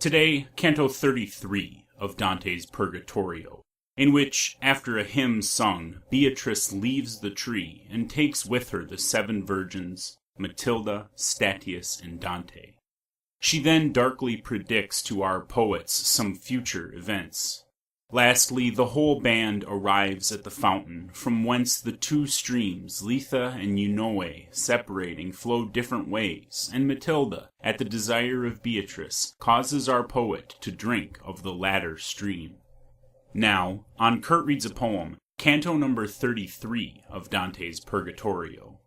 Today, Canto 33 of Dante's Purgatorio, in which, after a hymn sung, Beatrice leaves the tree and takes with her the 7 virgins, Matilda, Statius, and Dante. She then darkly predicts to our poets some future events. Lastly, the whole band arrives at the fountain, from whence the 2 streams, Lethe and Eunoe, separating, flow different ways, and Matilda, at the desire of Beatrice, causes our poet to drink of the latter stream. Now, on Kurt reads a poem, Canto number 33 of Dante's Purgatorio.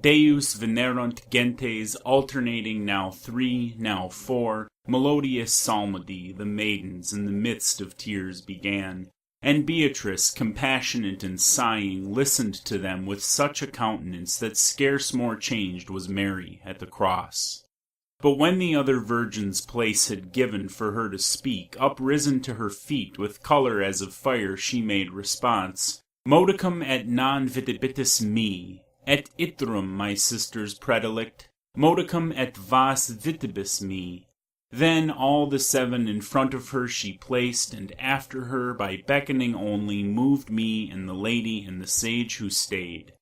Deus venerunt gentes, alternating now 3, now 4, melodious psalmody, the maidens in the midst of tears began, and Beatrice, compassionate and sighing, listened to them with such a countenance that scarce more changed was Mary at the cross. But when the other virgins place had given for her to speak, uprisen to her feet, with color as of fire, she made response, Modicum et non vitibitis me, et iterum, my sisters predilect, modicum et vas vitibus me. Then all the 7 in front of her she placed, and after her, by beckoning only, moved me and the lady and the sage who stayed.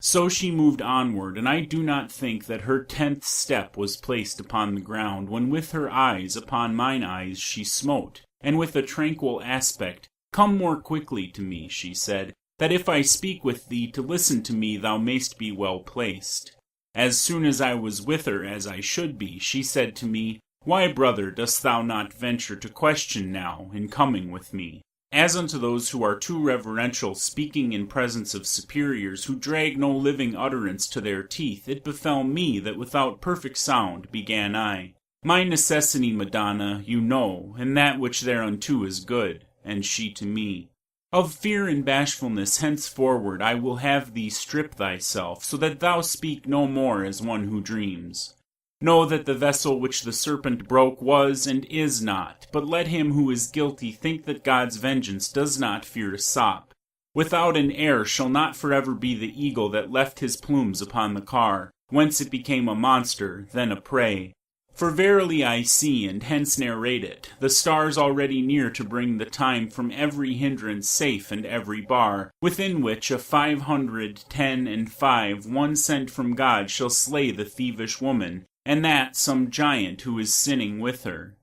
So she moved onward, and I do not think that her 10th step was placed upon the ground, when with her eyes upon mine eyes she smote, and with a tranquil aspect, Come more quickly to me, she said, that if I speak with thee, to listen to me thou mayst be well placed. As soon as I was with her, as I should be, she said to me, Why, brother, dost thou not venture to question now, in coming with me? As unto those who are too reverential, speaking in presence of superiors, who drag no living utterance to their teeth, it befell me that without perfect sound began I. My necessity, Madonna, you know, and that which thereunto is good, and she to me. Of fear and bashfulness henceforward I will have thee strip thyself, so that thou speak no more as one who dreams. Know that the vessel which the serpent broke was and is not, but let him who is guilty think that God's vengeance does not fear a sop. Without an heir shall not forever be the eagle that left his plumes upon the car, whence it became a monster, then a prey. For verily I see, and hence narrate it, the stars already near to bring the time from every hindrance safe and every bar, within which a 510 and 5 one sent from God shall slay the thievish woman, and that some giant who is sinning with her.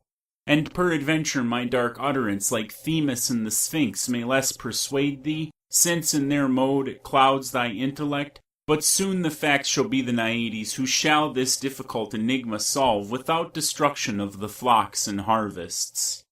And peradventure my dark utterance, like Themis and the Sphinx, may less persuade thee, since in their mode it clouds thy intellect, but soon the facts shall be the Naiades who shall this difficult enigma solve without destruction of the flocks and harvests.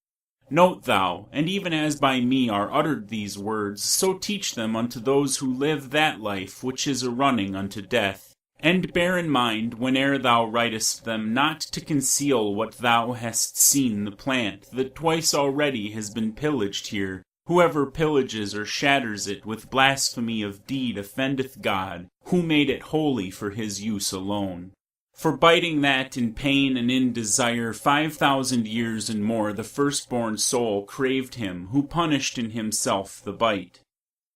Note thou, and even as by me are uttered these words, so teach them unto those who live that life which is a running unto death. And bear in mind, whene'er thou writest them, not to conceal what thou hast seen the plant, that twice already has been pillaged here. Whoever pillages or shatters it with blasphemy of deed offendeth God, who made it holy for his use alone. For biting that in pain and in desire 5,000 years and more the firstborn soul craved him, who punished in himself the bite.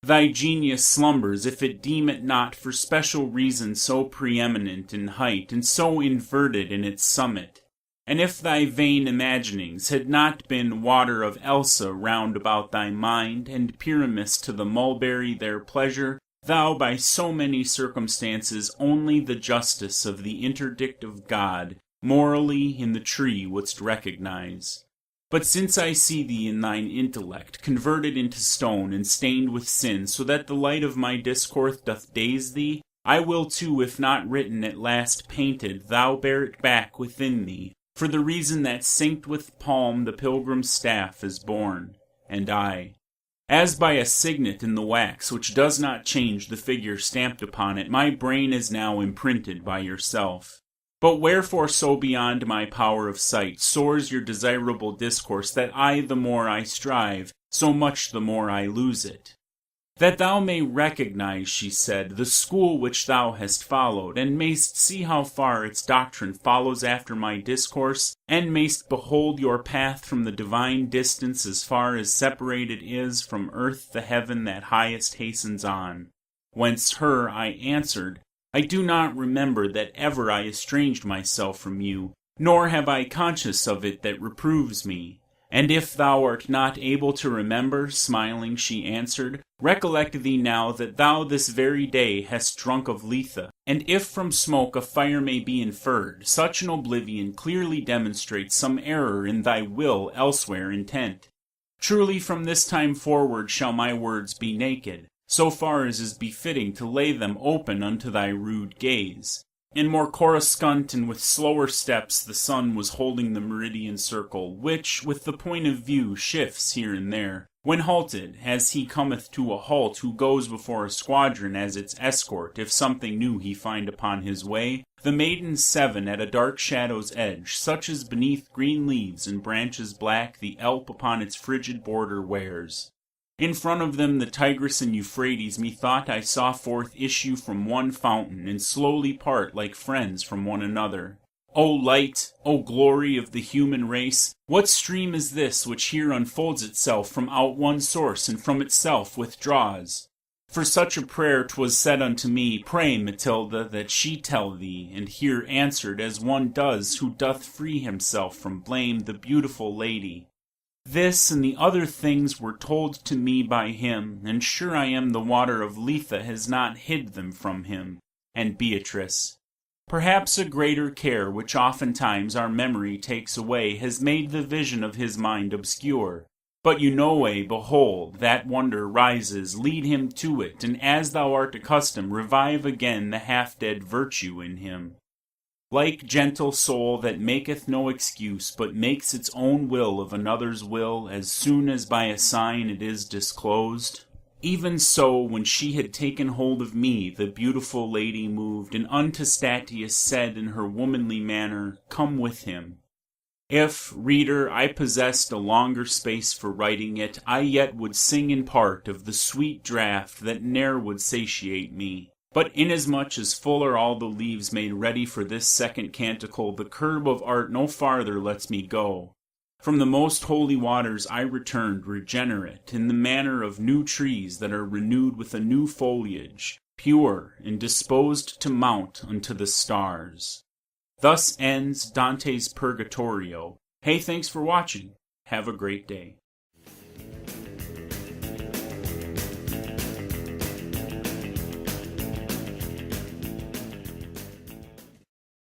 Thy genius slumbers, if it deem it not for special reason so preeminent in height, and so inverted in its summit. And if thy vain imaginings had not been water of Elsa round about thy mind, and Pyramus to the mulberry their pleasure, thou by so many circumstances only the justice of the interdict of God, morally in the tree wouldst recognize. But since I see thee in thine intellect, converted into stone and stained with sin, so that the light of my discourse doth daze thee, I will too, if not written, at last painted, thou bear it back within thee, for the reason that synced with palm the pilgrim's staff is born, and I. As by a signet in the wax, which does not change the figure stamped upon it, my brain is now imprinted by yourself. But wherefore so beyond my power of sight soars your desirable discourse, that the more I strive, so much the more I lose it? That thou may recognize, she said, the school which thou hast followed, and mayst see how far its doctrine follows after my discourse, and mayst behold your path from the divine distance as far as separated is from earth the heaven that highest hastens on. Whence her I answered, I do not remember that ever I estranged myself from you, nor have I conscience of it that reproves me. And if thou art not able to remember, smiling she answered, recollect thee now that thou this very day hast drunk of Lethe. And if from smoke a fire may be inferred, such an oblivion clearly demonstrates some error in thy will elsewhere intent. Truly from this time forward shall my words be naked, so far as is befitting to lay them open unto thy rude gaze. And more coruscant and with slower steps the sun was holding the meridian circle, which, with the point of view, shifts here and there. When halted, as he cometh to a halt who goes before a squadron as its escort, if something new he find upon his way, the maidens seven at a dark shadow's edge, such as beneath green leaves and branches black the Alp upon its frigid border wears. In front of them the Tigris and Euphrates methought I saw forth issue from one fountain, and slowly part like friends from one another. O light, O glory of the human race, what stream is this which here unfolds itself from out one source and from itself withdraws? For such a prayer 'twas said unto me, pray, Matilda, that she tell thee, and here answered as one does who doth free himself from blame the beautiful lady. This and the other things were told to me by him, and sure I am the water of Lethe has not hid them from him. And Beatrice, perhaps a greater care which oftentimes our memory takes away has made the vision of his mind obscure. But behold, that wonder rises, lead him to it, and as thou art accustomed, revive again the half-dead virtue in him. Like gentle soul that maketh no excuse, but makes its own will of another's will as soon as by a sign it is disclosed. Even so, when she had taken hold of me, the beautiful lady moved, and unto Statius said in her womanly manner, come with him. If, reader, I possessed a longer space for writing it, I yet would sing in part of the sweet draught that ne'er would satiate me. But inasmuch as full are all the leaves made ready for this second canticle, the curb of art no farther lets me go. From the most holy waters I returned regenerate, in the manner of new trees that are renewed with a new foliage, pure, and disposed to mount unto the stars. Thus ends Dante's Purgatorio. Hey, thanks for watching. Have a great day.